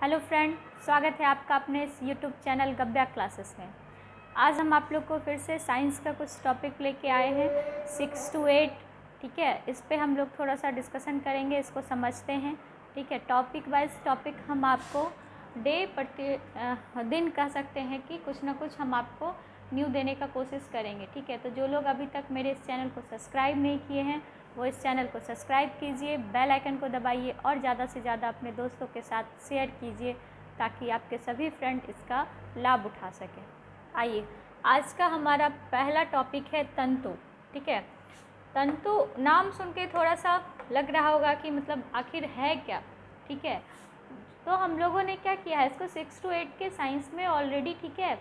Hello friend, स्वागत है आपका अपने इस यूट्यूब चैनल गब्या क्लासेस में। आज हम आप लोग को फिर से साइंस का कुछ टॉपिक लेके आए हैं 6 to 8। ठीक है, इस पे हम लोग थोड़ा सा डिस्कशन करेंगे, इसको समझते हैं। ठीक है, टॉपिक वाइज टॉपिक हम आपको दिन कह सकते हैं कि कुछ ना कुछ हम आपको न्यू देने का कोशिश करेंगे। ठीक है, तो जो लोग अभी तक मेरे इस चैनल को सब्सक्राइब नहीं किए हैं वो इस चैनल को सब्सक्राइब कीजिए, बेल आइकन को दबाइए और ज़्यादा से ज़्यादा अपने दोस्तों के साथ शेयर कीजिए ताकि आपके सभी फ्रेंड इसका लाभ उठा सकें। आइए, आज का हमारा पहला टॉपिक है तंतु। ठीक है, तंतु नाम सुन के थोड़ा सा लग रहा होगा कि मतलब आखिर है क्या। ठीक है, तो हम लोगों ने क्या किया है, इसको 6 to 8 के साइंस में ऑलरेडी ठीक है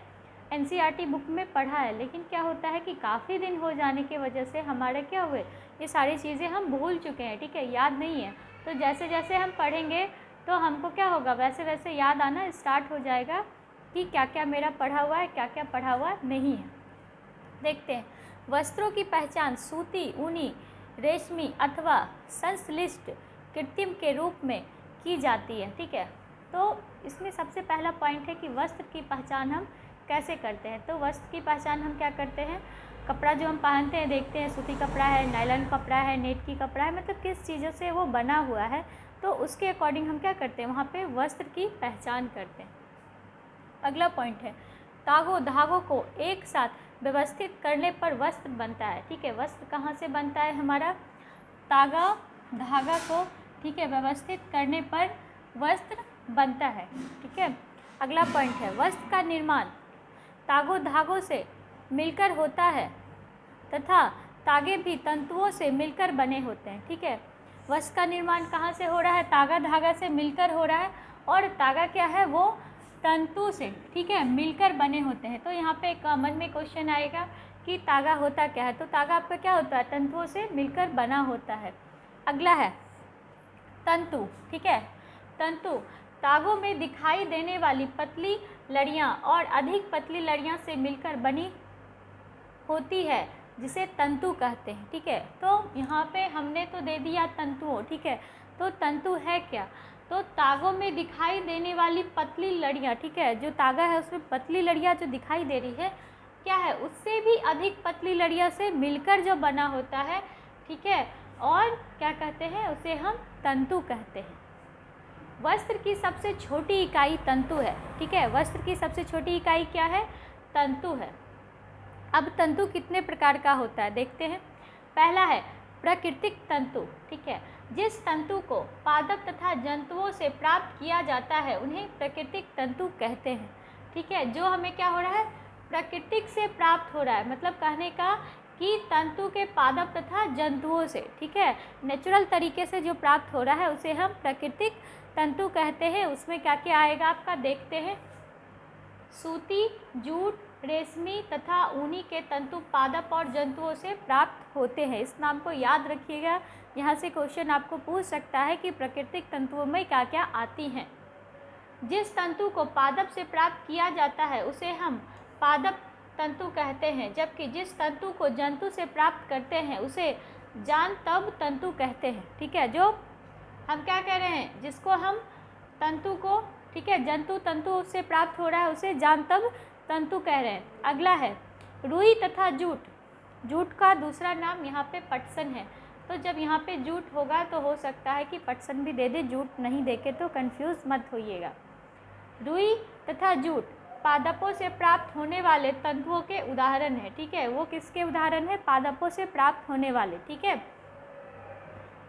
एनसीईआरटी बुक में पढ़ा है, लेकिन क्या होता है कि काफ़ी दिन हो जाने की वजह से हमारे क्या हुए, ये सारी चीज़ें हम भूल चुके हैं। ठीक है, याद नहीं है। तो जैसे जैसे हम पढ़ेंगे तो हमको क्या होगा, वैसे वैसे याद आना स्टार्ट हो जाएगा कि क्या क्या मेरा पढ़ा हुआ है, क्या क्या पढ़ा हुआ नहीं है। देखते हैं, वस्त्रों की पहचान सूती, ऊनी, रेशमी अथवा संश्लिष्ट कृत्रिम के रूप में की जाती है। ठीक है, तो इसमें सबसे पहला पॉइंट है कि वस्त्र की पहचान हम कैसे करते हैं। तो वस्त्र की पहचान हम क्या करते हैं, कपड़ा जो हम पहनते हैं देखते हैं सूती कपड़ा है, नायलॉन कपड़ा है, नेट की कपड़ा है, मतलब किस चीज़ों से वो बना हुआ है, तो उसके अकॉर्डिंग हम क्या करते हैं, वहाँ पे वस्त्र की पहचान करते हैं। अगला पॉइंट है, धागों को एक साथ व्यवस्थित करने पर वस्त्र बनता है। ठीक है, वस्त्र कहाँ से बनता है हमारा, धागा को ठीक है व्यवस्थित करने पर वस्त्र बनता है। ठीक है, अगला पॉइंट है, वस्त्र का निर्माण धागों से मिलकर होता है तथा तागे भी तंतुओं से मिलकर बने होते हैं। ठीक है, वस्त्र का निर्माण कहाँ से हो रहा है, धागा से मिलकर हो रहा है, और तागा क्या है, वो तंतु से ठीक है मिलकर बने होते हैं। तो यहाँ पे मन में क्वेश्चन आएगा कि तागा होता क्या है, तो तागा आपका क्या होता है, तंतुओं से मिलकर बना होता है। अगला है तंतु। ठीक है, तंतु तागों में दिखाई देने वाली पतली लड़ियाँ और अधिक पतली लड़ियाँ से मिलकर बनी होती है, जिसे तंतु कहते हैं। ठीक है, तो यहाँ पे हमने तो दे दिया तंतुओं। ठीक है, तो तंतु है क्या, तो तागों में दिखाई देने वाली पतली लड़ियाँ। ठीक है, जो तागा है उसमें पतली लड़ियाँ जो दिखाई दे रही है क्या है, उससे भी अधिक पतली लड़ियाँ से मिलकर जो बना होता है। ठीक है, और क्या कहते हैं, उसे हम तंतु कहते हैं। वस्त्र की सबसे छोटी इकाई तंतु है। ठीक है, वस्त्र की सबसे छोटी इकाई क्या है, तंतु है। अब तंतु कितने प्रकार का होता है देखते हैं। पहला है प्राकृतिक तंतु। ठीक है, जिस तंतु को पादप तथा जंतुओं से प्राप्त किया जाता है उन्हें प्राकृतिक तंतु कहते हैं। ठीक है, जो हमें क्या हो रहा है, प्राकृतिक से प्राप्त हो रहा है, मतलब कहने का कि तंतु के पादप तथा जंतुओं से ठीक है नेचुरल तरीके से जो प्राप्त हो रहा है उसे हम प्राकृतिक तंतु कहते हैं। उसमें क्या क्या आएगा आपका देखते हैं, सूती, जूट, रेशमी तथा ऊनी के तंतु पादप और जंतुओं से प्राप्त होते हैं। इस नाम को याद रखिएगा, यहाँ से क्वेश्चन आपको पूछ सकता है कि प्राकृतिक तंतुओं में क्या क्या आती हैं। जिस तंतु को पादप से प्राप्त किया जाता है उसे हम पादप तंतु कहते हैं, जबकि जिस तंतु को जंतु से प्राप्त करते हैं उसे जांतव तंतु कहते हैं। ठीक है, जो हम क्या कह रहे हैं, जिसको हम तंतु को ठीक है तंतु से प्राप्त हो रहा है उसे जांतव तंतु कह रहे हैं। अगला है रुई तथा जूट। जूट का दूसरा नाम यहाँ पे पटसन है, तो जब यहाँ पे जूट होगा तो हो सकता है कि पटसन भी दे दे, जूट नहीं देके तो कंफ्यूज मत होइएगा। रुई तथा जूट पादपों से प्राप्त होने वाले तंतुओं के उदाहरण है। ठीक है, वो किसके उदाहरण है, पादपों से प्राप्त होने वाले। ठीक है,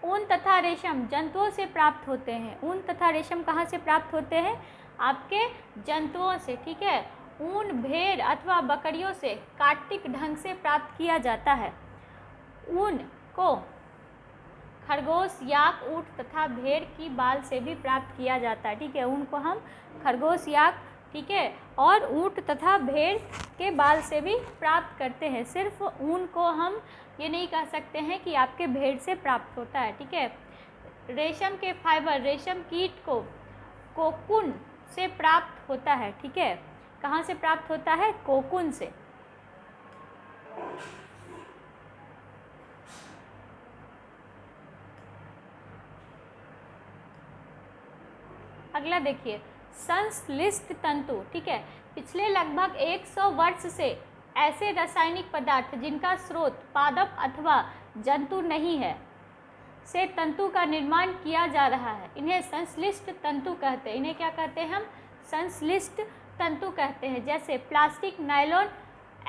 ऊन तथा रेशम जंतुओं से प्राप्त होते हैं। ऊन तथा रेशम कहाँ से प्राप्त होते हैं, आपके जंतुओं से। ठीक है, ऊन भेड़ अथवा बकरियों से कार्तिक ढंग से प्राप्त किया जाता है। ऊन को खरगोश, याक, ऊँट तथा भेड़ की बाल से भी प्राप्त किया जाता है। ठीक है, ऊन को हम खरगोश, याक ठीक है और ऊँट तथा भेड़ के बाल से भी प्राप्त करते हैं। सिर्फ ऊन को हम ये नहीं कह सकते हैं कि आपके भेड़ से प्राप्त होता है। ठीक है, रेशम के फाइबर रेशम कीट को कोकून से प्राप्त होता है। ठीक है, कहाँ से प्राप्त होता है, कोकून से। अगला देखिए, संश्लिष्ट तंतु, ठीक है। पिछले लगभग 100 वर्ष से ऐसे रासायनिक पदार्थ जिनका स्रोत पादप अथवा जंतु नहीं है से तंतु का निर्माण किया जा रहा है, इन्हें संश्लिष्ट तंतु कहते हैं। इन्हें क्या कहते हैं हम? संश्लिष्ट तंतु कहते हैं। जैसे प्लास्टिक, नायलॉन,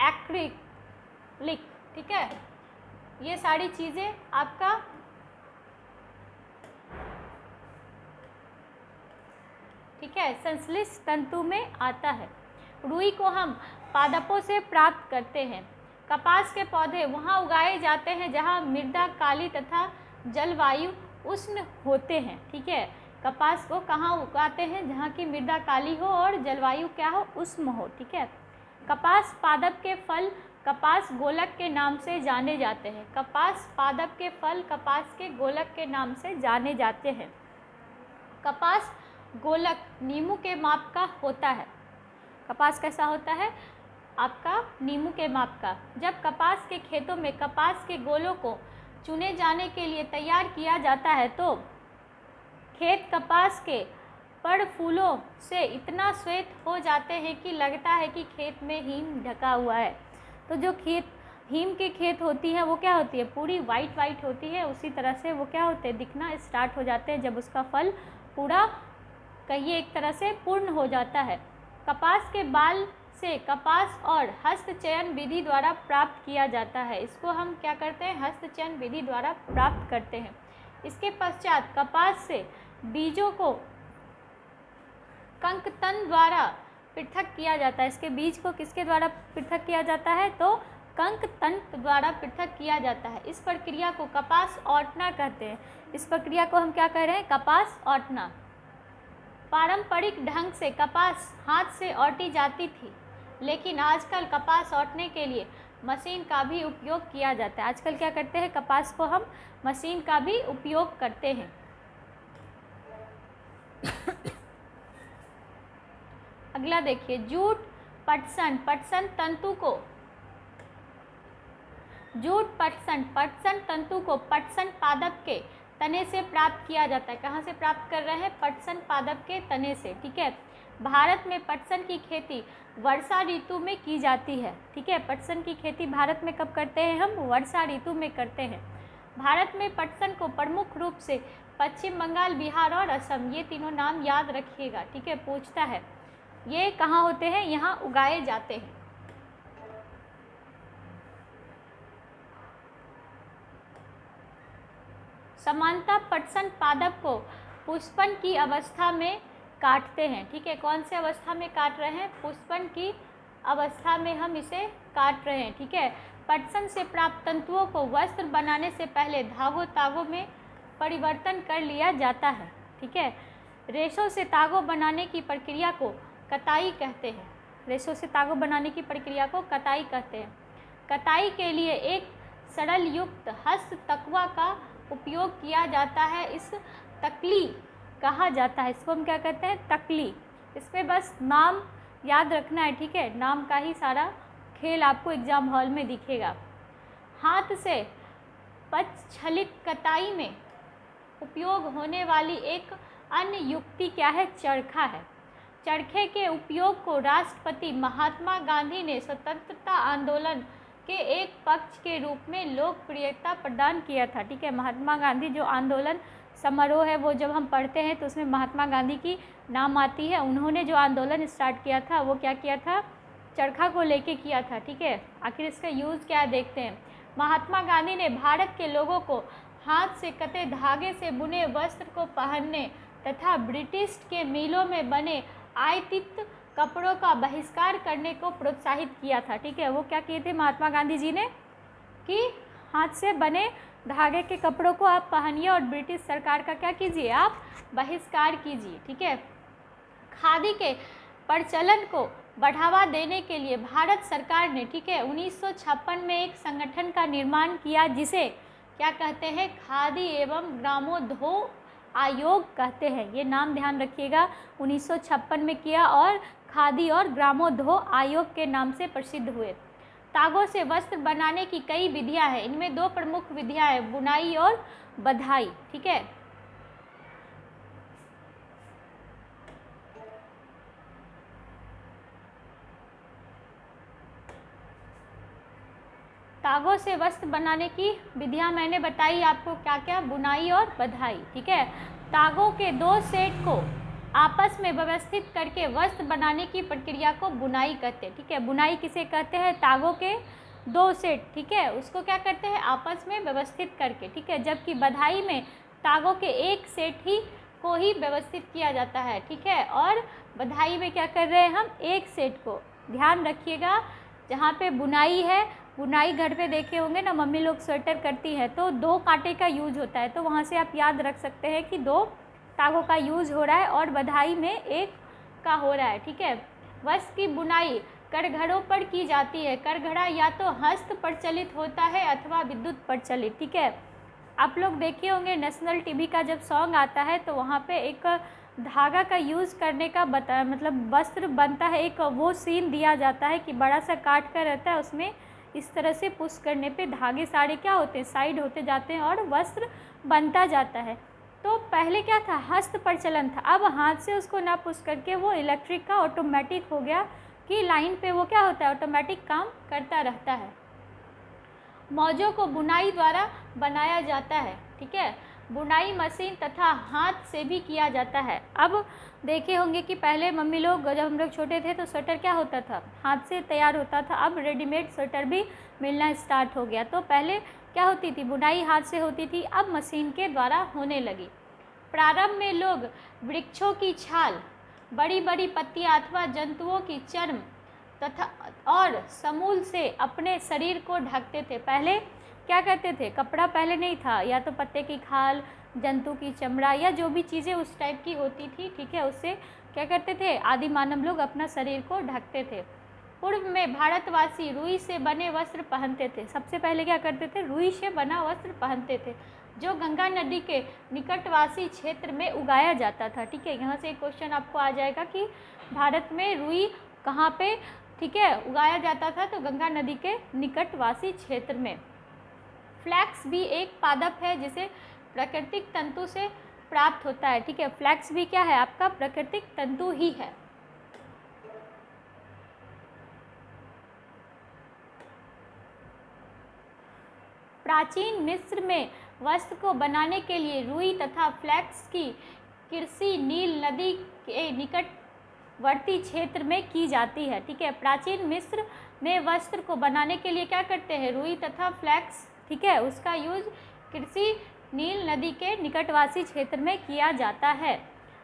एक्रिलिक, ठीक है, ये सारी चीज़ें आपका ठीक है संश्लिष्ट तंतु में आता है। रुई को हम पादपों से प्राप्त करते हैं। कपास के पौधे वहाँ उगाए जाते हैं जहाँ मृदा काली तथा जलवायु उष्ण होते हैं, ठीक है। कपास को कहाँ उगाते हैं? जहाँ की मृदा काली हो और जलवायु क्या हो? उष्ण हो, ठीक है। कपास पादप के फल कपास गोलक के नाम से जाने जाते हैं। कपास पादप के फल कपास के गोलक के नाम से जाने जाते हैं। कपास गोलक नींबू के माप का होता है। कपास कैसा होता है? आपका नींबू के माप का। जब कपास के खेतों में कपास के गोलों को चुने जाने के लिए तैयार किया जाता है तो खेत कपास के पर फूलों से इतना श्वेत हो जाते हैं कि लगता है कि खेत में हीम ढका हुआ है। तो जो हीम की खेत होती है वो क्या होती है? पूरी वाइट वाइट होती है। उसी तरह से वो क्या होते हैं? दिखना स्टार्ट हो जाते हैं जब उसका फल पूरा कहिए एक तरह से पूर्ण हो जाता है। कपास के बाल से कपास और हस्तचयन विधि द्वारा प्राप्त किया जाता है। इसको हम क्या करते हैं? हस्तचयन विधि द्वारा प्राप्त करते हैं। इसके पश्चात कपास से बीजों को कंकतन द्वारा पृथक किया जाता है। इसके बीज को किसके द्वारा पृथक किया जाता है? तो कंकतंत्र द्वारा पृथक किया जाता है। इस प्रक्रिया को कपास औटना कहते हैं। इस प्रक्रिया को हम क्या कह रहे हैं? कपास औटना। पारंपरिक ढंग से कपास हाथ से औटी जाती थी, लेकिन आजकल कपास औटने के लिए मशीन का भी उपयोग किया जाता है। आजकल क्या करते हैं? कपास को हम मशीन का भी उपयोग करते हैं। अगला देखिए, जूट पटसन। पटसन तंतु को पटसन तंतु को पटसन पादप के तने से प्राप्त किया जाता है। कहाँ से प्राप्त कर रहे हैं? पटसन पादप के तने से, ठीक है। भारत में पटसन की खेती वर्षा ऋतु में की जाती है, ठीक है। पटसन की खेती भारत में कब करते हैं हम? वर्षा ऋतु में करते हैं। भारत में पटसन को प्रमुख रूप से पश्चिम बंगाल, बिहार और असम, ये तीनों नाम याद रखिएगा, ठीक है। पूछता है ये कहाँ होते हैं? यहाँ उगाए जाते हैं। समानता पटसन पादप को पुष्पन की अवस्था में काटते हैं, ठीक है। कौन से अवस्था में काट रहे हैं? पुष्पन की अवस्था में हम इसे काट रहे हैं, ठीक है। पटसन से प्राप्त तंतुओं को वस्त्र बनाने से पहले तागों में परिवर्तन कर लिया जाता है, ठीक है। रेशों से तागों बनाने की प्रक्रिया को कताई कहते हैं। रेशों से तागों बनाने की प्रक्रिया को कताई कहते हैं। कताई के लिए एक सरल युक्त हस्त तकवा का उपयोग किया जाता है। इस तकली कहा जाता है। इसको हम क्या कहते हैं? तकली। इसमें बस नाम याद रखना है, ठीक है। नाम का ही सारा खेल आपको एग्जाम हॉल में दिखेगा। हाथ से प्रचलित कताई में उपयोग होने वाली एक अन्य युक्ति क्या है? चरखा है। चरखे के उपयोग को राष्ट्रपति महात्मा गांधी ने स्वतंत्रता आंदोलन के एक पक्ष के रूप में लोकप्रियता प्रदान किया था, ठीक है। महात्मा गांधी जो आंदोलन समारोह है वो जब हम पढ़ते हैं तो उसमें महात्मा गांधी की नाम आती है। उन्होंने जो आंदोलन स्टार्ट किया था वो क्या किया था? चरखा को लेके किया था, ठीक है। आखिर इसका यूज़ क्या है देखते हैं। महात्मा गांधी ने भारत के लोगों को हाथ से कते धागे से बुने वस्त्र को पहनने तथा ब्रिटिश के मिलों में बने आयातित कपड़ों का बहिष्कार करने को प्रोत्साहित किया था, ठीक है। वो क्या किए थे महात्मा गांधी जी ने? कि हाथ से बने धागे के कपड़ों को आप पहनिए और ब्रिटिश सरकार का क्या कीजिए? आप बहिष्कार कीजिए, ठीक है। खादी के प्रचलन को बढ़ावा देने के लिए भारत सरकार ने, ठीक है, 1956 में एक संगठन का निर्माण किया जिसे क्या कहते हैं? खादी एवं ग्रामोद्योग आयोग कहते हैं। ये नाम ध्यान रखिएगा। 1956 में किया और खादी और ग्रामोद्योग आयोग के नाम से प्रसिद्ध हुए। तागों से वस्त्र बनाने की कई विधियां हैं। इनमें दो प्रमुख विधियां हैं, बुनाई और बधाई, ठीक है। तागों से वस्त्र बनाने की विधियाँ मैंने बताई आपको, क्या क्या, बुनाई और बधाई। ठीक है, तागों के 2 सेट को आपस में व्यवस्थित करके वस्त्र बनाने की प्रक्रिया को बुनाई कहते हैं। ठीक है, बुनाई किसे कहते हैं? तागों के 2 सेट, ठीक है, उसको क्या करते हैं? आपस में व्यवस्थित करके। ठीक है, जबकि बधाई में तागों के 1 सेट ही को ही व्यवस्थित किया जाता है। ठीक है, और बधाई में क्या कर रहे हैं हम? 1 सेट को। ध्यान रखिएगा, जहाँ पे बुनाई है, बुनाई घर पे देखे होंगे ना, मम्मी लोग स्वेटर करती है तो 2 कांटे का यूज होता है, तो वहाँ से आप याद रख सकते हैं कि 2 तागों का यूज हो रहा है और बधाई में 1 का हो रहा है। ठीक है, वस्त्र की बुनाई करघड़ों पर की जाती है। करघड़ा या तो हस्त प्रचलित होता है अथवा विद्युत प्रचलित। ठीक है, आप लोग देखे होंगे नेशनल टीवी का जब सॉन्ग आता है तो वहाँ पे एक धागा का यूज़ करने का मतलब वस्त्र बनता है, एक वो सीन दिया जाता है कि बड़ा सा काट कर रहता है, उसमें इस तरह से पुश करने पे धागे सारे क्या होते हैं? साइड होते जाते हैं और वस्त्र बनता जाता है। तो पहले क्या था? हस्त प्रचलन था। अब हाथ से उसको ना पुश करके वो इलेक्ट्रिक का ऑटोमेटिक हो गया कि लाइन पे वो क्या होता है? ऑटोमेटिक काम करता रहता है। मौजों को बुनाई द्वारा बनाया जाता है। ठीक है, बुनाई मशीन तथा हाथ से भी किया जाता है। अब देखे होंगे कि पहले मम्मी लोग, जब हम लोग छोटे थे तो स्वेटर क्या होता था? हाथ से तैयार होता था। अब रेडीमेड स्वेटर भी मिलना स्टार्ट हो गया। तो पहले क्या होती थी? बुनाई हाथ से होती थी, अब मशीन के द्वारा होने लगी। प्रारंभ में लोग वृक्षों की छाल, बड़ी बड़ी पत्तियाँ अथवा जंतुओं की चर्म तथा और समूल से अपने शरीर को ढकते थे। पहले क्या करते थे? कपड़ा पहले नहीं था, या तो पत्ते की खाल, जंतु की चमड़ा या जो भी चीज़ें उस टाइप की होती थी, ठीक है, उससे क्या करते थे? आदि मानव लोग अपना शरीर को ढकते थे। पूर्व में भारतवासी रुई से बने वस्त्र पहनते थे। सबसे पहले क्या करते थे? रुई से बना वस्त्र पहनते थे, जो गंगा नदी के निकटवासी क्षेत्र में उगाया जाता था। ठीक है, यहाँ से एक क्वेश्चन आपको आ जाएगा कि भारत में रुई कहाँ पे, ठीक है, उगाया जाता था? तो गंगा नदी के निकटवासी क्षेत्र में। फ्लैक्स भी एक पादप है जिसे प्राकृतिक तंतु से प्राप्त होता है। ठीक है, फ्लैक्स भी क्या है? आपका प्राकृतिक तंतु ही है। प्राचीन मिस्र में वस्त्र को बनाने के लिए रुई तथा फ्लैक्स की कृषि नील नदी के निकटवर्ती क्षेत्र में की जाती है। ठीक है, प्राचीन मिस्र में वस्त्र को बनाने के लिए क्या करते हैं? रुई तथा फ्लैक्स, ठीक है, उसका यूज कृषि नील नदी के निकटवासी क्षेत्र में किया जाता है।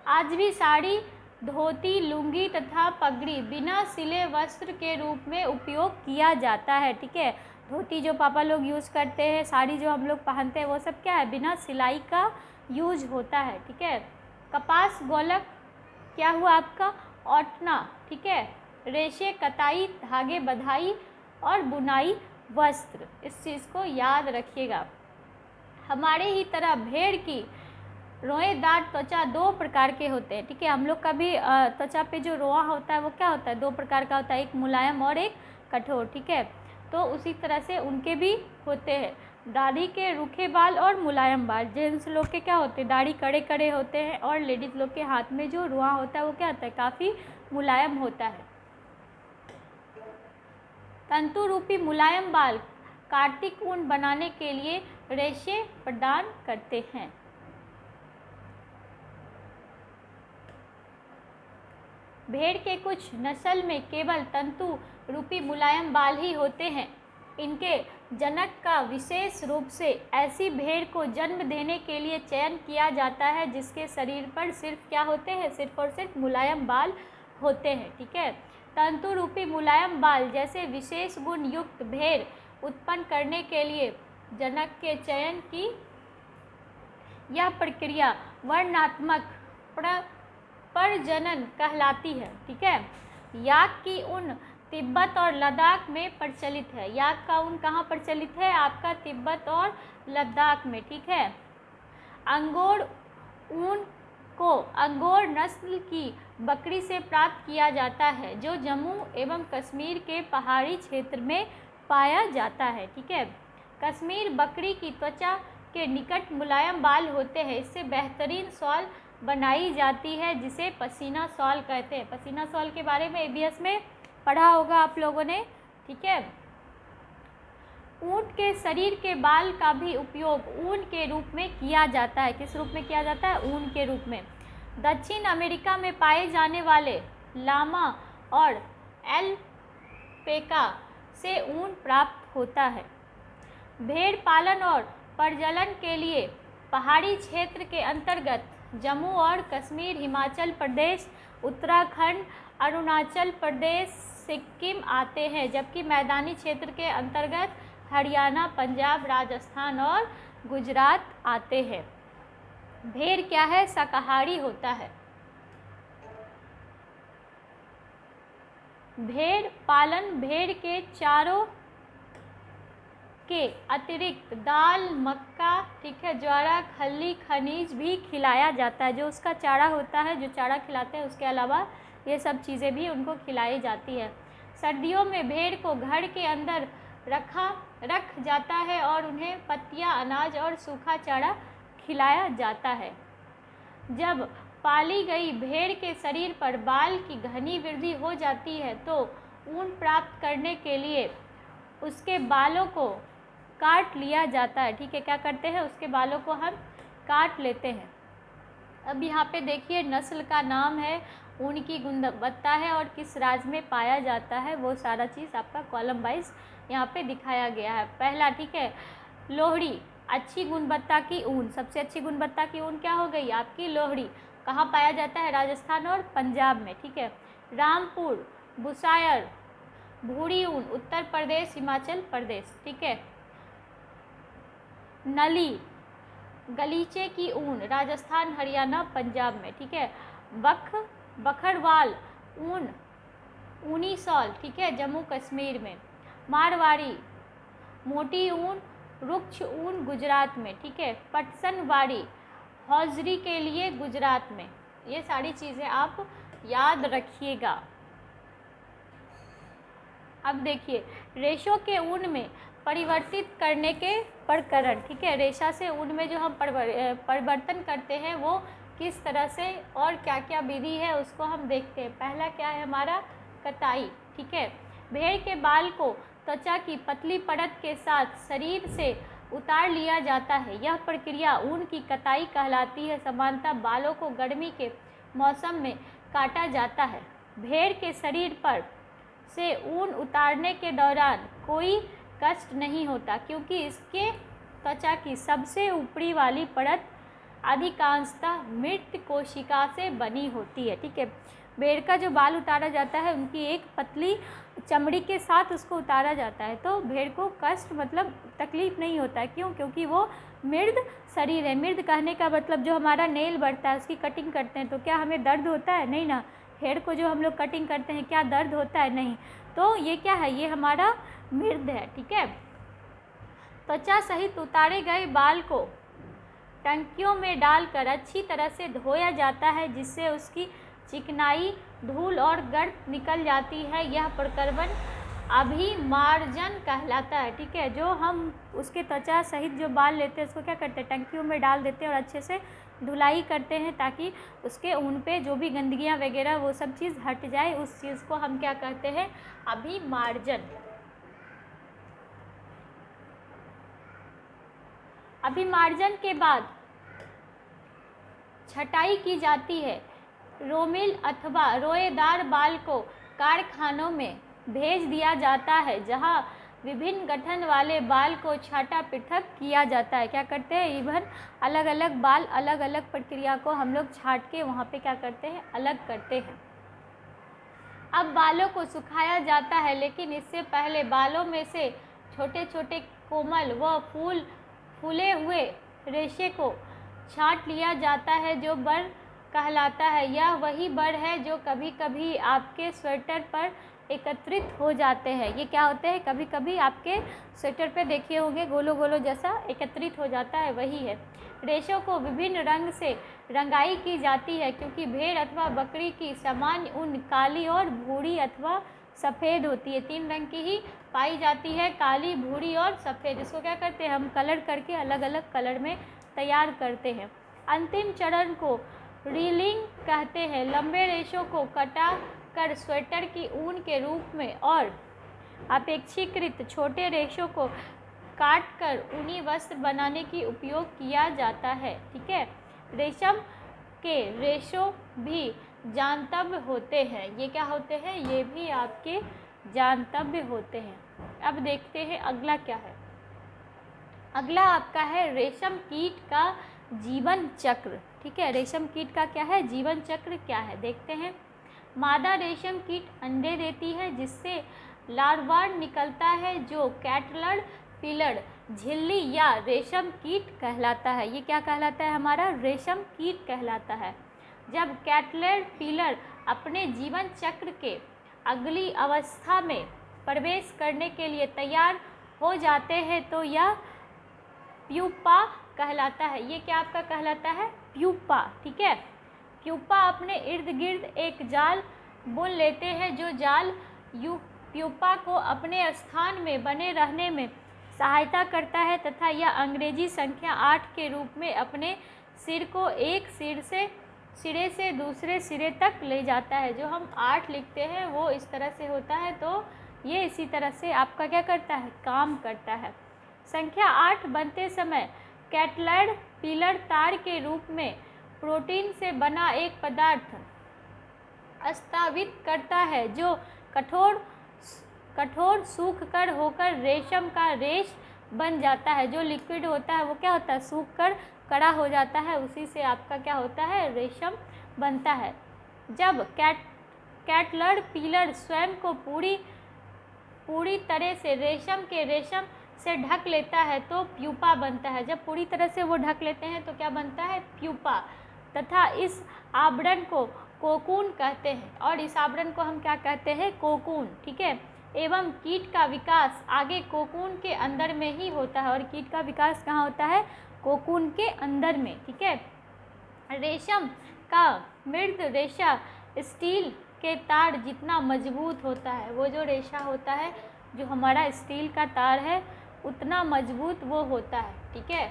आज भी साड़ी, धोती, लुंगी तथा पगड़ी बिना सिले वस्त्र के रूप में उपयोग किया जाता है। ठीक है, धोती जो पापा लोग यूज़ करते हैं, साड़ी जो हम लोग पहनते हैं, वो सब क्या है? बिना सिलाई का यूज होता है। ठीक है, कपास, गोलक क्या हुआ आपका? ओटना। ठीक है, रेशे, कताई, धागे, बधाई और बुनाई वस्त्र। इस चीज़ को याद रखिएगा। हमारे ही तरह भेड़ की रोएदार त्वचा 2 प्रकार के होते हैं। ठीक है, हम लोग का भी त्वचा पे जो रोआ होता है वो क्या होता है? 2 प्रकार का होता है, एक मुलायम और एक कठोर। ठीक है, तो उसी तरह से उनके भी होते हैं। दाढ़ी के रूखे बाल और मुलायम बाल। जेंट्स लोग के क्या होते हैं? दाढ़ी कड़े कड़े होते हैं, और लेडीज़ लोग के हाथ में जो रुआ होता है वो क्या होता है? काफ़ी मुलायम होता है। तंतु रूपी मुलायम बाल कार्तिक ऊन बनाने के लिए रेशे प्रदान करते हैं। भेड़ के कुछ नस्ल में केवल तंतु रूपी मुलायम बाल ही होते हैं। इनके जनक का विशेष रूप से ऐसी भेड़ को जन्म देने के लिए चयन किया जाता है जिसके शरीर पर सिर्फ क्या होते हैं? सिर्फ और सिर्फ मुलायम बाल होते हैं। ठीक है, तंतु रूपी मुलायम बाल जैसे विशेष गुण युक्त भेड़ उत्पन्न करने के लिए जनक के चयन की यह प्रक्रिया वर्णात्मक प्रजनन कहलाती है। ठीक है, याक की ऊन तिब्बत और लद्दाख में प्रचलित है। याक का ऊन कहाँ प्रचलित है? आपका तिब्बत और लद्दाख में। ठीक है, अंगोर ऊन को अंगोर नस्ल की बकरी से प्राप्त किया जाता है, जो जम्मू एवं कश्मीर के पहाड़ी क्षेत्र में पाया जाता है। ठीक है, कश्मीर बकरी की त्वचा के निकट मुलायम बाल होते हैं। इससे बेहतरीन शॉल बनाई जाती है जिसे पसीना शॉल कहते हैं। पसीना शॉल के बारे में एबीएस में पढ़ा होगा आप लोगों ने। ठीक है, ऊँट के शरीर के बाल का भी उपयोग ऊन के रूप में किया जाता है। किस रूप में किया जाता है? ऊन के रूप में। दक्षिण अमेरिका में पाए जाने वाले लामा और एल्पेका से ऊन प्राप्त होता है। भेड़ पालन और प्रजनन के लिए पहाड़ी क्षेत्र के अंतर्गत जम्मू और कश्मीर, हिमाचल प्रदेश, उत्तराखंड, अरुणाचल प्रदेश, सिक्किम आते हैं, जबकि मैदानी क्षेत्र के अंतर्गत हरियाणा, पंजाब, राजस्थान और गुजरात आते हैं। भेड़ क्या है? शाकाहारी होता है। भेड़ पालन भेड़ के चारों के अतिरिक्त दाल, मक्का, ठीक है, ज्वारा, खल्ली, खनिज भी खिलाया जाता है। जो उसका चारा होता है, जो चारा खिलाते हैं, उसके अलावा ये सब चीज़ें भी उनको खिलाई जाती है। सर्दियों में भेड़ को घर के अंदर रख जाता है और उन्हें पत्तियां, अनाज और सूखा चारा खिलाया जाता है। जब पाली गई भेड़ के शरीर पर बाल की घनी वृद्धि हो जाती है तो ऊन प्राप्त करने के लिए उसके बालों को काट लिया जाता है। ठीक है, क्या करते हैं? उसके बालों को हम काट लेते हैं। अब यहाँ पे देखिए, नस्ल का नाम है, ऊन की गुणवत्ता है और किस राज्य में पाया जाता है, वो सारा चीज़ आपका कॉलम वाइज यहाँ पे दिखाया गया है। पहला, ठीक है, लोहड़ी, अच्छी गुणवत्ता की ऊन। सबसे अच्छी गुणवत्ता की ऊन क्या हो गई? आपकी लोहड़ी। कहाँ पाया जाता है? राजस्थान और पंजाब में। ठीक है। रामपुर, बुशायर, भूरी ऊन, उत्तर प्रदेश, हिमाचल प्रदेश। ठीक है। नली, गलीचे की ऊन, राजस्थान, हरियाणा, पंजाब में। ठीक है। बखरवाल ऊन, ऊनी शॉल, ठीक है, जम्मू कश्मीर में। मारवाड़ी, मोटी ऊन, रुक्ष ऊन, गुजरात में। ठीक है। पटसनवाड़ी, हौजरी के लिए गुजरात में। ये सारी चीज़ें आप याद रखिएगा। अब देखिए, रेशों के ऊन में परिवर्तित करने के प्रकरण। ठीक है। रेशा से ऊन में जो हम परिवर्तन करते हैं वो किस तरह से और क्या क्या विधि है उसको हम देखते हैं। पहला क्या है हमारा? कटाई। ठीक है। भेड़ के बाल को त्वचा की पतली परत के साथ शरीर से उतार लिया जाता है। यह प्रक्रिया ऊन की कटाई कहलाती है। सामान्यतः बालों को गर्मी के मौसम में काटा जाता है। भेड़ के शरीर पर से ऊन उतारने के दौरान कोई कष्ट नहीं होता क्योंकि इसके त्वचा की सबसे ऊपरी वाली परत अधिकांशतः मृत कोशिका से बनी होती है। ठीक है। भेड़ का जो बाल उतारा जाता है उनकी एक पतली चमड़ी के साथ उसको उतारा जाता है, तो भेड़ को कष्ट मतलब तकलीफ नहीं होता है। क्यों? क्योंकि वो मृद शरीर है। मृद कहने का मतलब जो हमारा नेल बढ़ता है उसकी कटिंग करते हैं तो क्या हमें दर्द होता है? नहीं ना। हेयर को जो हम लोग कटिंग करते हैं क्या दर्द होता है? नहीं। तो ये क्या है? ये हमारा मृद है। ठीक है। त्वचा सहित उतारे गए बाल को टंकियों में डालकर अच्छी तरह से धोया जाता है जिससे उसकी चिकनाई, धूल और गर्द निकल जाती है। यह प्रक्रमण अभिमार्जन कहलाता है। ठीक है। जो हम उसके त्वचा सहित जो बाल लेते हैं उसको क्या करते हैं? टंकियों में डाल देते हैं और अच्छे से धुलाई करते हैं ताकि उसके ऊन पे जो भी गंदगियाँ वगैरह वो सब चीज़ हट जाए। उस चीज़ को हम क्या कहते हैं? अभिमार्जन। अभिमार्जन के बाद छटाई की जाती है। रोमिल अथवा रोएदार बाल को कारखानों में भेज दिया जाता है जहां विभिन्न गठन वाले बाल को छाटा पृथक किया जाता है। क्या करते हैं? इवन अलग अलग बाल, अलग अलग प्रक्रिया को हम लोग छाट के वहाँ पे क्या करते हैं? अलग करते हैं। अब बालों को सुखाया जाता है लेकिन इससे पहले बालों में से छोटे छोटे कोमल व फूले हुए रेशे को छांट लिया जाता है जो बड़ कहलाता है। यह वही बड़ है जो कभी कभी आपके स्वेटर पर एकत्रित हो जाते हैं। ये क्या होते हैं? कभी कभी आपके स्वेटर पे देखे होंगे गोलो गोलो जैसा एकत्रित हो जाता है, वही है। रेशों को विभिन्न रंग से रंगाई की जाती है क्योंकि भेड़ अथवा बकरी की सामान्य ऊन काली और भूरी अथवा सफ़ेद होती है। 3 रंग की ही पाई जाती है, काली, भूरी और सफ़ेद। इसको क्या करते हैं? हम कलर करके अलग अलग कलर में तैयार करते हैं। अंतिम चरण को रीलिंग कहते हैं। लंबे रेशों को कटा कर स्वेटर की ऊन के रूप में और अपेक्षाकृत छोटे रेशों को काटकर ऊनी वस्त्र बनाने की उपयोग किया जाता है। ठीक है, रेशम के रेशों भी जानतव्य होते हैं। ये क्या होते हैं? ये भी आपके जानतव्य होते हैं। अब देखते हैं अगला क्या है। अगला आपका है रेशम कीट का जीवन चक्र। ठीक है, रेशम कीट का क्या है? जीवन चक्र क्या है, देखते हैं। मादा रेशम कीट अंडे देती है जिससे लार्वा निकलता है जो कैटरपिलर पिलर झिल्ली या रेशम कीट कहलाता है। ये क्या कहलाता है? हमारा रेशम कीट कहलाता है। जब कैटरपिलर अपने जीवन चक्र के अगली अवस्था में प्रवेश करने के लिए तैयार हो जाते हैं तो यह प्यूपा कहलाता है। ये क्या आपका कहलाता है? प्यूपा। ठीक है, प्यूपा अपने इर्द गिर्द एक जाल बुन लेते हैं जो जाल प्यूपा को अपने स्थान में बने रहने में सहायता करता है तथा यह अंग्रेजी संख्या 8 के रूप में अपने सिर को एक सिरे से दूसरे सिरे तक ले जाता है। जो हम 8 लिखते हैं वो इस तरह से होता है, तो ये इसी तरह से आपका क्या करता है? काम करता है। संख्या 8 बनते समय कैटरपिलर तार के रूप में प्रोटीन से बना एक पदार्थ स्रावित करता है जो कठोर सूख कर होकर रेशम का रेश बन जाता है। जो लिक्विड होता है वो क्या होता है? सूख कर कड़ा हो जाता है, उसी से आपका क्या होता है? रेशम बनता है। जब कैटरपिलर स्वयं को पूरी तरह से रेशम से ढक लेता है तो प्यूपा बनता है। जब पूरी तरह से वो ढक लेते हैं तो क्या बनता है? प्यूपा। तथा इस आवरण को कोकून कहते हैं, और इस आवरण को हम क्या कहते हैं? कोकून। ठीक है, एवं कीट का विकास आगे कोकून के अंदर में ही होता है। और कीट का विकास कहाँ होता है? कोकून के अंदर में। ठीक है, रेशम का मृद रेशा स्टील के तार जितना मजबूत होता है, वो जो रेशा होता है, जो हमारा स्टील का तार है, उतना मजबूत वो होता है। ठीक है,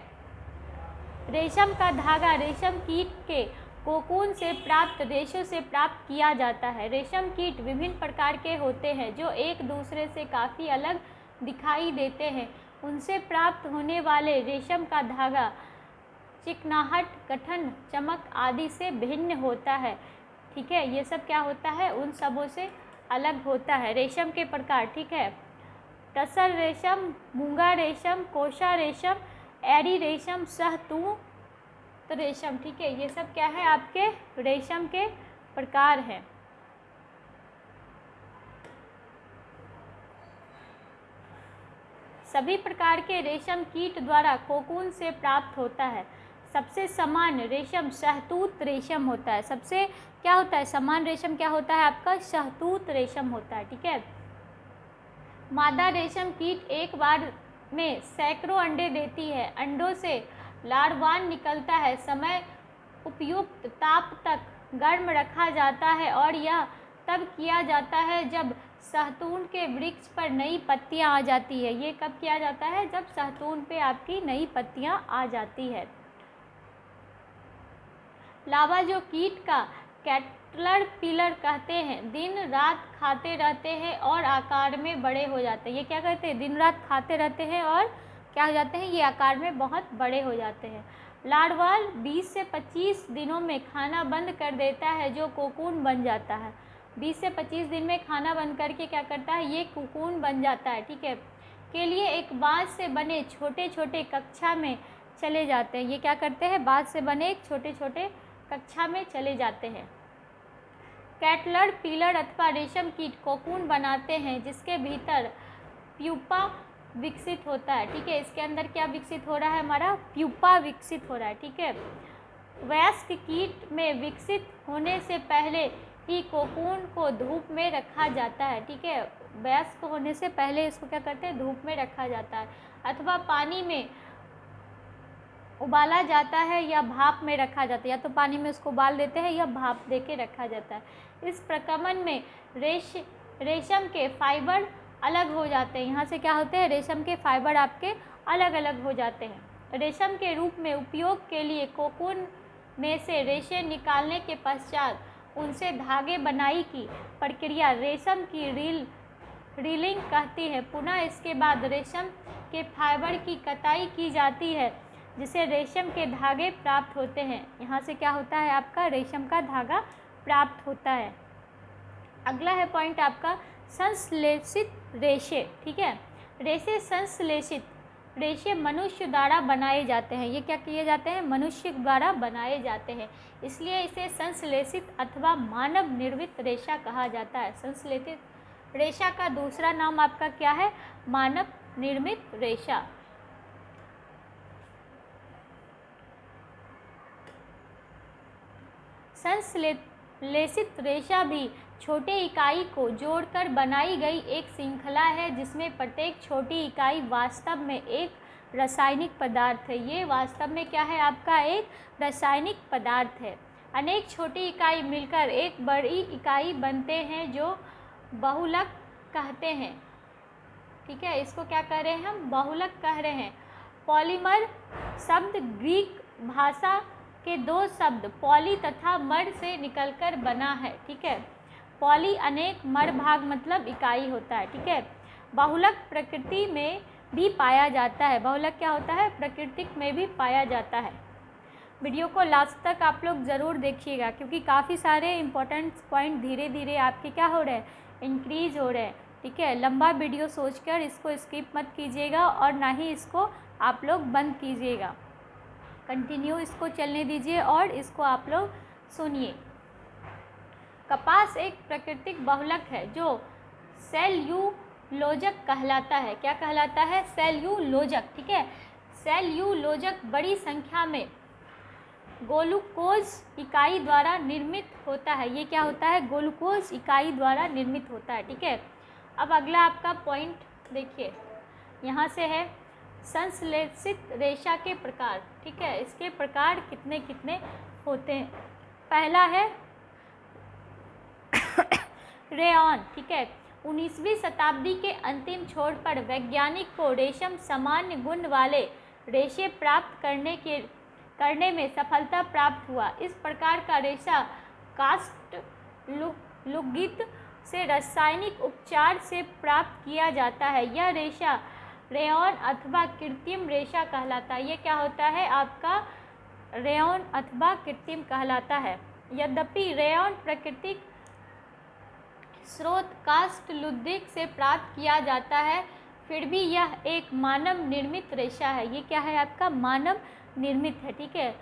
रेशम का धागा रेशम कीट के कोकून से प्राप्त रेशों से प्राप्त किया जाता है। रेशम कीट विभिन्न प्रकार के होते हैं जो एक दूसरे से काफ़ी अलग दिखाई देते हैं। उनसे प्राप्त होने वाले रेशम का धागा चिकनाहट, गठन, चमक आदि से भिन्न होता है। ठीक है, ये सब क्या होता है? उन सबों से अलग होता है। रेशम के प्रकार, ठीक है, टसर रेशम, मूंगा रेशम, कोशा रेशम, एरी रेशम, शहतूत रेशम। ठीक है, ये सब क्या है? आपके रेशम के प्रकार हैं। सभी प्रकार के रेशम कीट द्वारा कोकून से प्राप्त होता है। सबसे समान रेशम शहतूत रेशम होता है। सबसे क्या होता है? समान रेशम क्या होता है आपका? शहतूत रेशम होता है। ठीक है, मादा रेशम कीट एक बार में सैकड़ों अंडे देती है। अंडों से लार्वान निकलता है। समय उपयुक्त ताप तक गर्म रखा जाता है और यह तब किया जाता है जब शहतूत के वृक्ष पर नई पत्तियां आ जाती है। ये कब किया जाता है? जब शहतूत पे आपकी नई पत्तियां आ जाती है। लावा जो कीट का कैटरपिलर कहते हैं, दिन रात खाते रहते हैं और आकार में बड़े हो जाते हैं। ये क्या करते हैं? दिन रात खाते रहते हैं और क्या हो जाते हैं? ये आकार में बहुत बड़े हो जाते हैं। लार्वाल 20 से 25 दिनों में खाना बंद कर देता है जो कोकून बन जाता है। 20 से 25 दिन में खाना बंद करके क्या करता है? ये कोकून बन जाता है। ठीक है, के लिए एक बाँस से बने छोटे छोटे कक्षा में चले जाते हैं। ये क्या करते हैं? बाँस से बने एक छोटे छोटे कक्षा में चले जाते हैं। कैटरपिलर अथवा रेशम कीट कोकून बनाते हैं जिसके भीतर प्यूपा विकसित होता है। ठीक है, इसके अंदर क्या विकसित हो रहा है? हमारा प्यूपा विकसित हो रहा है। ठीक है, वयस्क कीट में विकसित होने से पहले ही कोकून को धूप में रखा जाता है। ठीक है, वयस्क होने से पहले इसको क्या करते हैं? धूप में रखा जाता है, अथवा पानी में उबाला जाता है या भाप में रखा जाता है। या तो पानी में उसको उबाल देते हैं या भाप दे के रखा जाता है। इस प्रक्रमण में रेशम के फाइबर अलग हो जाते हैं। यहाँ से क्या होते हैं? रेशम के फाइबर आपके अलग अलग हो जाते हैं। रेशम के रूप में उपयोग के लिए कोकून में से रेशे निकालने के पश्चात उनसे धागे बनाई की प्रक्रिया रेशम की रीलिंग कहती है। पुनः इसके बाद रेशम के फाइबर की कताई की जाती है जिसे रेशम के धागे प्राप्त होते हैं। यहाँ से क्या होता है आपका रेशम का धागा प्राप्त होता है। अगला है पॉइंट आपका संश्लेषित रेशे। ठीक है, रेशे संश्लेषित रेशे मनुष्य द्वारा बनाए जाते हैं। ये क्या किए जाते हैं? मनुष्य द्वारा बनाए जाते हैं, इसलिए इसे संश्लेषित अथवा मानव निर्मित रेशा कहा जाता है। संश्लेषित रेशा का दूसरा नाम आपका क्या है? मानव निर्मित रेशा। संश्लेषित रेशा भी छोटे इकाई को जोड़कर बनाई गई एक श्रृंखला है जिसमें प्रत्येक छोटी इकाई वास्तव में एक रासायनिक पदार्थ है। ये वास्तव में क्या है आपका? एक रासायनिक पदार्थ है। अनेक छोटी इकाई मिलकर एक बड़ी इकाई बनते हैं जो बहुलक कहते हैं। ठीक है, इसको क्या कह रहे हैं हम? बहुलक कह रहे हैं। पॉलीमर शब्द ग्रीक भाषा के दो शब्द पॉली तथा मर से निकलकर बना है। ठीक है, पॉली अनेक, मर भाग मतलब इकाई होता है। ठीक है, बहुलक प्रकृति में भी पाया जाता है। बहुलक क्या होता है? प्रकृति में भी पाया जाता है। वीडियो को लास्ट तक आप लोग ज़रूर देखिएगा क्योंकि काफ़ी सारे इंपॉर्टेंट पॉइंट धीरे धीरे आपके क्या हो रहे हैं? इंक्रीज हो रहे हैं। ठीक है, लंबा वीडियो सोचकर इसको स्किप मत कीजिएगा और ना ही इसको आप लोग बंद कीजिएगा, कंटिन्यू इसको चलने दीजिए और इसको आप लोग सुनिए। कपास एक प्राकृतिक बहुलक है जो सेल्यूलोजक कहलाता है। क्या कहलाता है? सेल्यूलोजक। ठीक है, सेल्यूलोजक बड़ी संख्या में ग्लूकोज इकाई द्वारा निर्मित होता है। ये क्या होता है? ग्लूकोज इकाई द्वारा निर्मित होता है। ठीक है, अब अगला आपका पॉइंट देखिए, यहाँ से है संश्लेषित रेशा के प्रकार। ठीक है, इसके प्रकार कितने कितने होते हैं? पहला है रेयॉन। ठीक है, 19वीं शताब्दी के अंतिम छोर पर वैज्ञानिक को रेशम सामान्य गुण वाले रेशे प्राप्त करने में सफलता प्राप्त हुआ। इस प्रकार का रेशा कास्ट लुगित से रासायनिक उपचार से प्राप्त किया जाता है। यह रेशा रेयॉन अथवा कृत्रिम रेशा कहलाता है। ये क्या होता है आपका? रेयॉन अथवा कृत्रिम कहलाता है। यद्यपि रेयॉन प्राकृतिक स्रोत कास्ट लुद्रिक से प्राप्त किया जाता है, फिर भी यह एक मानव निर्मित रेशा है। ये क्या है आपका? मानव निर्मित है। ठीक है,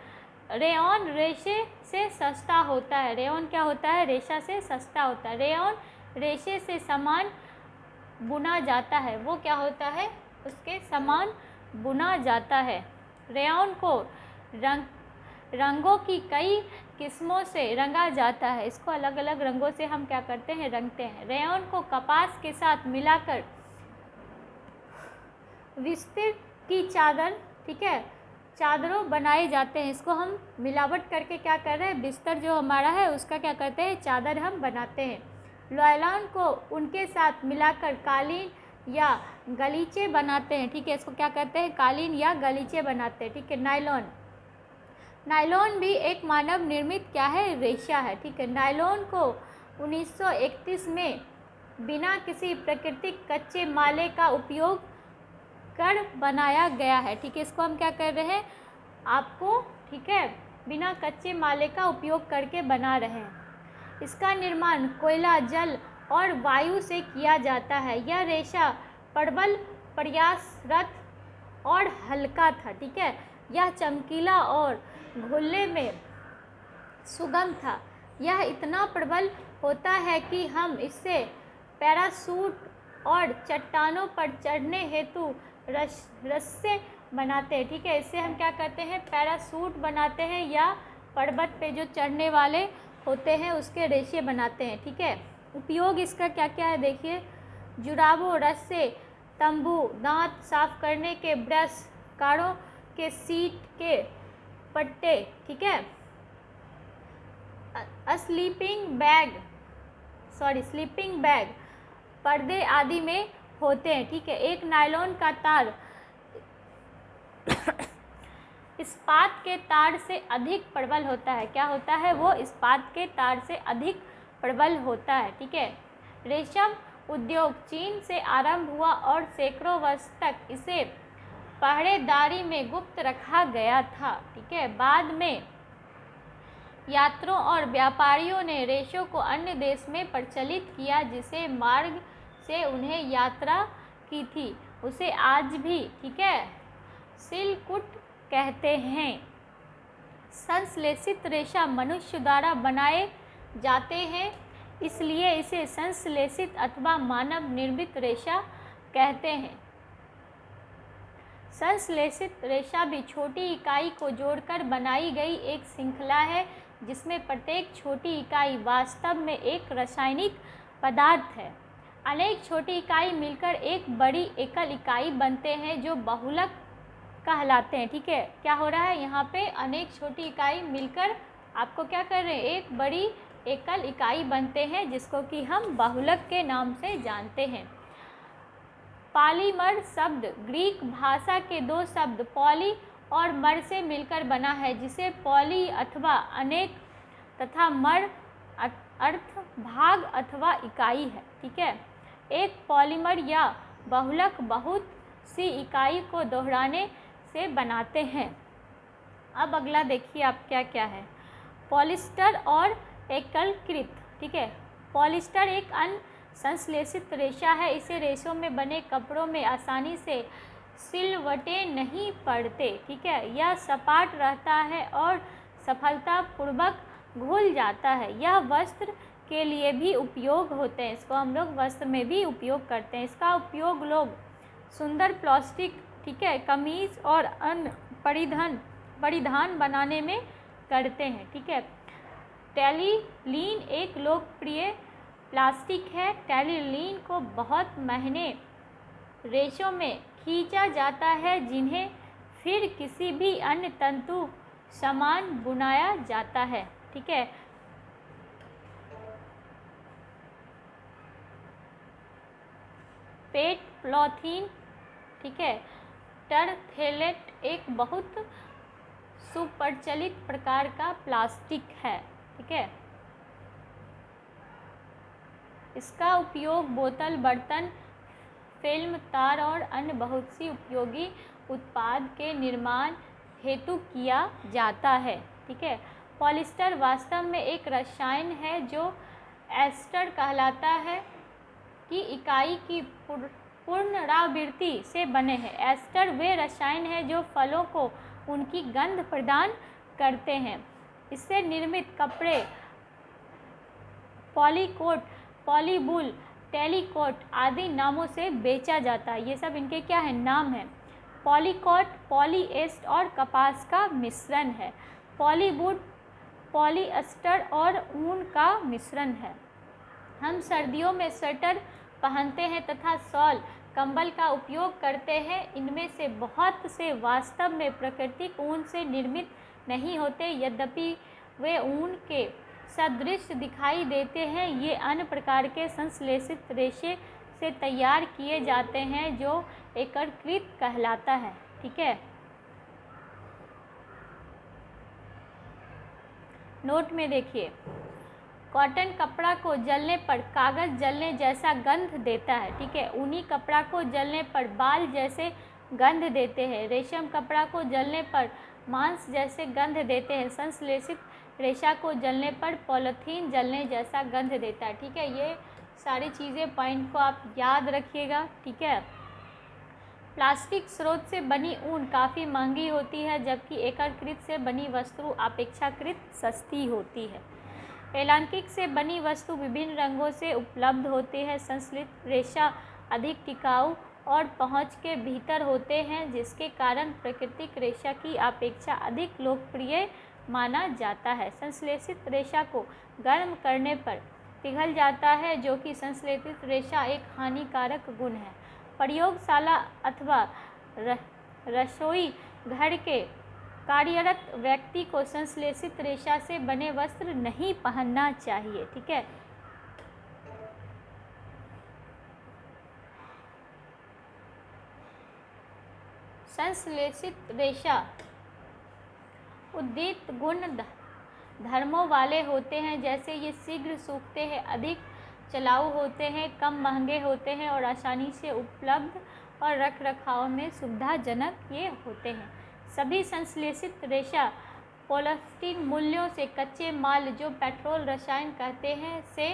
रेयॉन रेशे से सस्ता होता है। रेयॉन क्या होता है? रेशा से सस्ता होता है। रेयॉन रेशे से सामान बुना जाता है। वो क्या होता है? उसके समान बुना जाता है। रेयॉन को रंगों की कई किस्मों से रंगा जाता है। इसको अलग अलग रंगों से हम क्या करते हैं? रंगते हैं। रेयॉन को कपास के साथ मिलाकर विस्तर की चादर, ठीक है, चादरों बनाए जाते हैं। इसको हम मिलावट करके क्या कर रहे हैं? बिस्तर जो हमारा है उसका क्या करते हैं? चादर हम बनाते हैं। नायलॉन को उनके साथ मिलाकर कालीन या गलीचे बनाते हैं। ठीक है, इसको क्या कहते हैं? कालीन या गलीचे बनाते हैं। ठीक है, नायलॉन भी एक मानव निर्मित क्या है? रेशा है। ठीक है, नायलॉन को 1931 में बिना किसी प्राकृतिक कच्चे माले का उपयोग कर बनाया गया है। ठीक है, इसको हम क्या कर रहे हैं? आपको ठीक है बिना कच्चे माले का उपयोग करके बना रहे हैं। इसका निर्माण कोयला, जल और वायु से किया जाता है। यह रेशा प्रबल, प्रयासरत और हल्का था। ठीक है, यह चमकीला और घुलने में सुगम था। यह इतना प्रबल होता है कि हम इससे पैराशूट और चट्टानों पर चढ़ने हेतु रस्से बनाते हैं। ठीक है, इससे हम क्या करते हैं? पैराशूट बनाते हैं या पर्वत पे जो चढ़ने वाले होते हैं उसके रेशे बनाते हैं। ठीक है, उपयोग इसका क्या क्या है देखिए, जुराबों, रस्से, तंबू, दांत साफ करने के ब्रश, कारों के सीट के पट्टे, ठीक है, स्लीपिंग बैग, पर्दे आदि में होते हैं। ठीक है, एक नायलॉन का तार इस्पात के तार से अधिक प्रबल होता है। क्या होता है? वो इस्पात के तार से अधिक प्रबल होता है। ठीक है, रेशम उद्योग चीन से आरंभ हुआ और सैकड़ों वर्ष तक इसे पहरेदारी में गुप्त रखा गया था। ठीक है, बाद में यात्रियों और व्यापारियों ने रेशों को अन्य देश में प्रचलित किया, जिसे मार्ग से उन्हें यात्रा की थी उसे आज भी, ठीक है, सिल्कूट कहते हैं। संश्लेषित रेशा मनुष्य द्वारा बनाए जाते हैं, इसलिए इसे संश्लेषित अथवा मानव निर्मित रेशा कहते हैं। संश्लेषित रेशा भी छोटी इकाई को जोड़कर बनाई गई एक श्रृंखला है, जिसमें प्रत्येक छोटी इकाई वास्तव में एक रासायनिक पदार्थ है। अनेक छोटी इकाई मिलकर एक बड़ी एकल इकाई बनते हैं जो बहुलक कहलाते हैं। ठीक है, क्या हो रहा है यहाँ पे, अनेक छोटी इकाई मिलकर आपको क्या कर रहे हैं, एक बड़ी एकल इकाई बनते हैं, जिसको कि हम बहुलक के नाम से जानते हैं। पॉलीमर शब्द ग्रीक भाषा के दो शब्द पॉली और मर से मिलकर बना है, जिसे पॉली अथवा अनेक तथा मर अर्थ भाग अथवा इकाई है। ठीक है, एक पॉलीमर या बहुलक बहुत सी इकाई को दोहराने से बनाते हैं। अब अगला देखिए आप क्या क्या है, पॉलिस्टर और एकलकृत। ठीक है, पॉलिस्टर एक अन्य संश्लेषित रेशा है। इसे रेशों में बने कपड़ों में आसानी से सिलवटें नहीं पड़ते। ठीक है, यह सपाट रहता है और सफलतापूर्वक घुल जाता है। यह वस्त्र के लिए भी उपयोग होते हैं, इसको हम लोग वस्त्र में भी उपयोग करते हैं। इसका उपयोग लोग सुंदर प्लास्टिक, ठीक है, कमीज और अन्य परिधान बनाने में करते हैं। ठीक है, टेलिलीन एक लोकप्रिय प्लास्टिक है। टेलिलीन को बहुत महीने रेशों में खींचा जाता है, जिन्हें फिर किसी भी अन्य तंतु समान बुनाया जाता है। ठीक है, पेट पॉलीथीन, ठीक है, टरथेलेट एक बहुत सुप्रचलित प्रकार का प्लास्टिक है। ठीक है, इसका उपयोग बोतल, बर्तन, फिल्म, तार और अन्य बहुत सी उपयोगी उत्पाद के निर्माण हेतु किया जाता है। ठीक है, पॉलिस्टर वास्तव में एक रसायन है जो एस्टर कहलाता है कि इकाई की पुनरावृत्ति से बने हैं। एस्टर वे रसायन है जो फलों को उनकी गंध प्रदान करते हैं। इससे निर्मित कपड़े पॉलीकोट, पॉलीवूल, टेलीकोट आदि नामों से बेचा जाता है। ये सब इनके क्या है, नाम है। पॉलीकोट पॉलीएस्टर और कपास का मिश्रण है। पॉलीवूल पॉलीएस्टर और ऊन का मिश्रण है। हम सर्दियों में स्वेटर पहनते हैं तथा शॉल, कंबल का उपयोग करते हैं। इनमें से बहुत से वास्तव में प्राकृतिक ऊन से निर्मित नहीं होते, यद्यपि वे ऊन के सदृश दिखाई देते हैं। ये अन्य प्रकार के संश्लेषित रेशे से तैयार किए जाते हैं जो एकत्रित कहलाता है। ठीक है, नोट में देखिए, कॉटन कपड़ा को जलने पर कागज़ जलने जैसा गंध देता है। ठीक है, ऊनी कपड़ा को जलने पर बाल जैसे गंध देते हैं। रेशम कपड़ा को जलने पर मांस जैसे गंध देते हैं। संश्लेषित रेशा को जलने पर पॉलीथीन जलने जैसा गंध देता है। ठीक है, ये सारी चीज़ें पॉइंट को आप याद रखिएगा। ठीक है, प्लास्टिक स्रोत से बनी ऊन काफ़ी महंगी होती है, जबकि एकत्रित से बनी वस्तु अपेक्षाकृत सस्ती होती है। एलांकिक से बनी वस्तु विभिन्न रंगों से उपलब्ध होती है। संश्लेषित रेशा अधिक टिकाऊ और पहुंच के भीतर होते हैं, जिसके कारण प्राकृतिक रेशा की अपेक्षा अधिक लोकप्रिय माना जाता है। संश्लेषित रेशा को गर्म करने पर पिघल जाता है, जो कि संश्लेषित रेशा एक हानिकारक गुण है। प्रयोगशाला अथवा रसोई घर के कार्यरत व्यक्ति को संश्लेषित रेशा से बने वस्त्र नहीं पहनना चाहिए। ठीक है, संश्लेषित रेशा उद्दीत गुण धर्मों वाले होते हैं, जैसे ये शीघ्र सूखते हैं, अधिक चलाऊ होते हैं, कम महंगे होते हैं और आसानी से उपलब्ध और रख रखाव में सुविधाजनक ये होते हैं। सभी संश्लेषित रेशा पॉलीस्टीन मूल्यों से कच्चे माल जो पेट्रोल रसायन कहते हैं से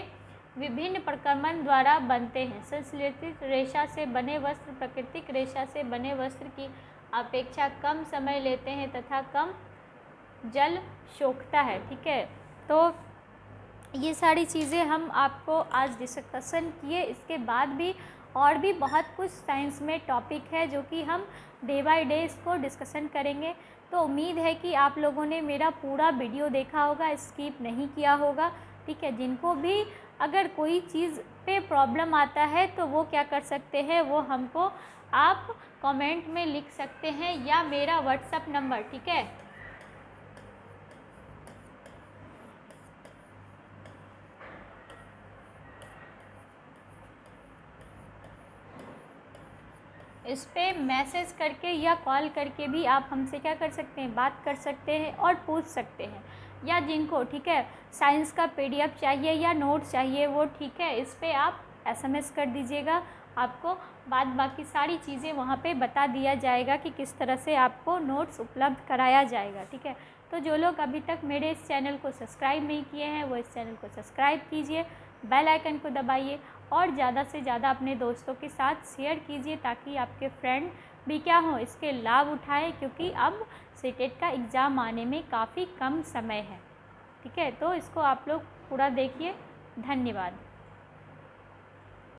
विभिन्न प्रक्रमण द्वारा बनते हैं। संश्लेषित रेशा से बने वस्त्र प्राकृतिक रेशा से बने वस्त्र की अपेक्षा कम समय लेते हैं तथा कम जल सोखता है। ठीक है, तो ये सारी चीज़ें हम आपको आज डिस्कशन किए। इसके बाद भी और भी बहुत कुछ साइंस में टॉपिक है जो कि हम डे बाय डे इसको डिस्कशन करेंगे। तो उम्मीद है कि आप लोगों ने मेरा पूरा वीडियो देखा होगा, स्किप नहीं किया होगा। ठीक है, जिनको भी अगर कोई चीज़ पे प्रॉब्लम आता है तो वो क्या कर सकते हैं, वो हमको आप कमेंट में लिख सकते हैं या मेरा व्हाट्सएप नंबर, ठीक है, इस पर मैसेज करके या कॉल करके भी आप हमसे क्या कर सकते हैं, बात कर सकते हैं और पूछ सकते हैं। या जिनको ठीक है साइंस का पीडीएफ चाहिए या नोट चाहिए वो ठीक है इस पर आप एसएमएस कर दीजिएगा, आपको बाद बाकी सारी चीज़ें वहाँ पे बता दिया जाएगा कि किस तरह से आपको नोट्स उपलब्ध कराया जाएगा। ठीक है, तो जो लोग अभी तक मेरे इस चैनल को सब्सक्राइब नहीं किए हैं वो इस चैनल को सब्सक्राइब कीजिए, बेल आइकन को दबाइए और ज़्यादा से ज़्यादा अपने दोस्तों के साथ शेयर कीजिए ताकि आपके फ्रेंड भी क्या हो इसके लाभ उठाएं, क्योंकि अब सीटेट का एग्ज़ाम आने में काफ़ी कम समय है। ठीक है, तो इसको आप लोग पूरा देखिए। धन्यवाद।